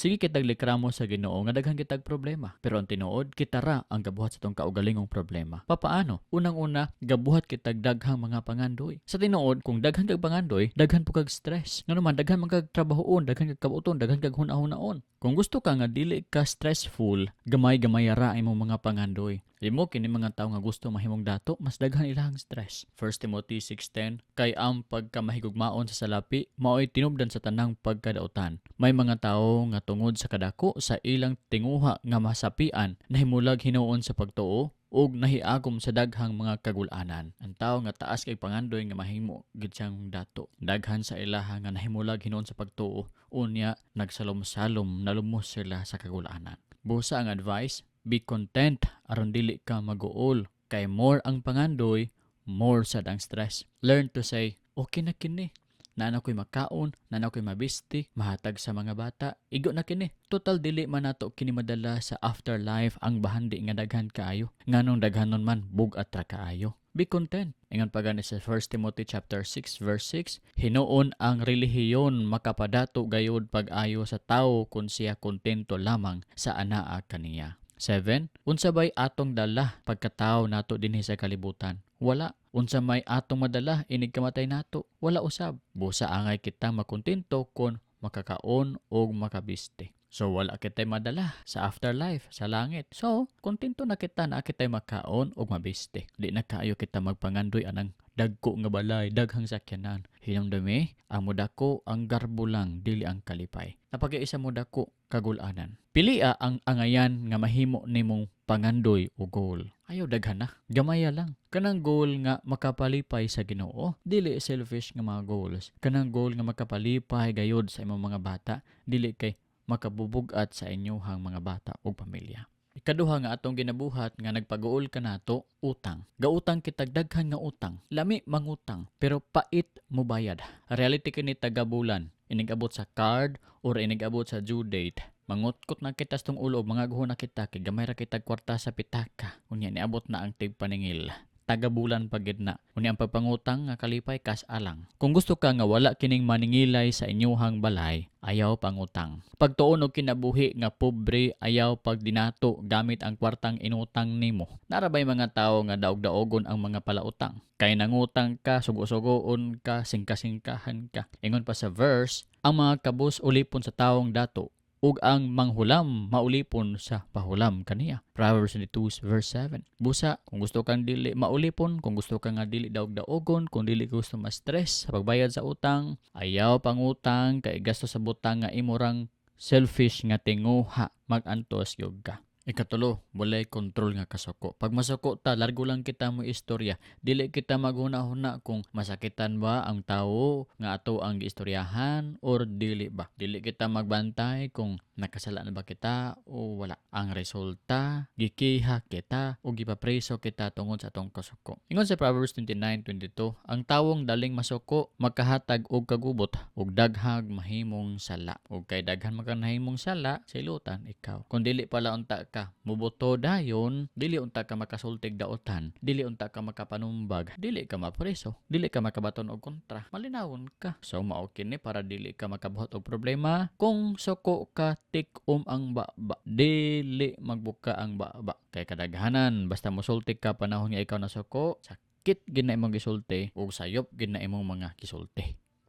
Sige kitag likramo sa Ginoo nga daghan kitag problema. Pero ang tinuod, kita ra ang gabuhat sa tong kaugalingong problema. Papaano? Unang-una, gabuhat kitag daghang mga pangandoy. Sa tinuod, kung daghan kag pangandoy, daghan po kag stress. Nga naman, daghan man kag trabahoon, daghan kag kabuton, daghan kag hunahon-naon. Kung gusto ka nga dili ka stressful, gamay-gamay ra imong mga pangandoy. Imo kini mga tawo nga gusto mahimong dato, mas daghan ilang stress. 1 Timothy 6:10, kay ang pagkamahigugmaon sa salapi mao'y tinubdan sa tanang pagkadautan. May mga tawo nga tungod sa kadako sa ilang tinguha nga masapian, nahimulag hinuon sa pagtuo ug nahiagom sa daghang mga kagul-anan. Ang tawo nga taas kay pangandoy nga mahimo gid siyang dato. Daghan sa ilaha nga nahimulag hinuon sa pagtuo, unya nagsalom-salom nalumos sila sa kagul-anan. Busa ang advice, be content aron dili ka maguol. Kay more ang pangandoy, more sad ang stress. Learn to say, okay na kini. Nana ko'y makaon, nana ko'y mabisti, mahatag sa mga bata. Igo na kini. Total dili man nato kini madala sa afterlife ang bahandi nga daghan kaayo. Nganong daghanon man bugat ra kaayo. Be content. Ingon pa gani sa 1 Timothy chapter 6 verse 6, hinuon ang relihiyon makapadato gayud pag-ayo sa tawo kun siya kontento lamang sa anaa kaniya. 7. Unsa bay atong dala pagkatao nato dinhi sa kalibutan? Wala. Unsa may atong madala inig kamatay nato? Wala usab. Busa angay kita makontento kun makakaon o makabiste. So wala kitay madala sa afterlife, sa langit. So kontento na kita na kitay makaon o mabiste. Di na kaayo kita magpangandoy anang dagko nga balay, daghang sakyanan. Hinumdumi, ang mudako ang garbo lang, dili ang kalipay. Napag-iisa mudako kagul-anan. Pilia ang angayan nga mahimo nimong pangandoy o goal. Ayaw daghan na, gamaya lang. Kanang goal nga makapalipay sa Ginoo, dili selfish nga mga goals. Kanang goal nga makapalipay gayud sa imong mga bata, dili kay makabubugat sa inyohang mga bata o pamilya. Ikaduha nga atong ginabuhat nga nagpag-uol ka nato, utang. Gautang kitag daghan nga utang. Lami mangutang, pero pait mo bayad. Reality kini tagabulan. Inigabot sa card or inigabot sa due date. Mangutkot na kita sa tong ulo, mga guho na kita, kay gamay ra kitag kwarta sa pitaka. Unya niabot na ang tigpaningil. Tagabulan pagid na. Unya ang pagpangutang nga kalipay kas alang. Kung gusto ka nga wala kining maningilay sa inyohang balay, ayaw pangutang. Pagtuon og kinabuhi nga pobre, ayaw pagdinato gamit ang kwartang inutang nimo. Narabay mga tawo nga daog-daogon ang mga palautang. Kay nangutang ka, sugo-sugoon ka, singka-singkahan ka. Ingon pa sa verse, ang mga kabus ulipon sa tawong dato, ug ang manghulam maulipon sa pahulam kaniya. Proverbs 22 verse 7. Busa, kung gusto kang dili maulipon, kung gusto kang nga dili daog-daogon, kung dili gusto ma-stress sa pagbayad sa utang, ayaw pangutang kay gasto sa butang nga imorang selfish nga tinguha, mag-antos gyud ka. Ikatulo, walay kontrol nga kasuko. Pag masuko ta, largo lang kita mo istorya. Dili kita maghuna-huna kung masakitan ba ang tawo nga ato ang giistoryahan or dili ba. Dili kita magbantay kung nakasala na ba kita o wala. Ang resulta, gikiha kita o gipapreso kita tungod sa atong kasuko. Ingon sa Proverbs 29:22, ang tawong daling masuko, magkahatag og kagubot og daghag mahimong sala. Og kay daghan makanahimong sala, silutan ikaw. Kung dili pala unta ka mubuto dayon, dili unta ka makasultig daotan, dili unta ka makapanumbag, dili ka mapreso, dili ka makabaton og kontra, malinawon ka. So mao kini para dili ka makabuhat og problema. Kung suko ka, tik ang baba, dili magbuka ang baba. Kay kadaghanan basta mosultig ka panahon nga ikaw na suko, sakit gid na imong gisulti ug sayop gid na imong mga gisulti.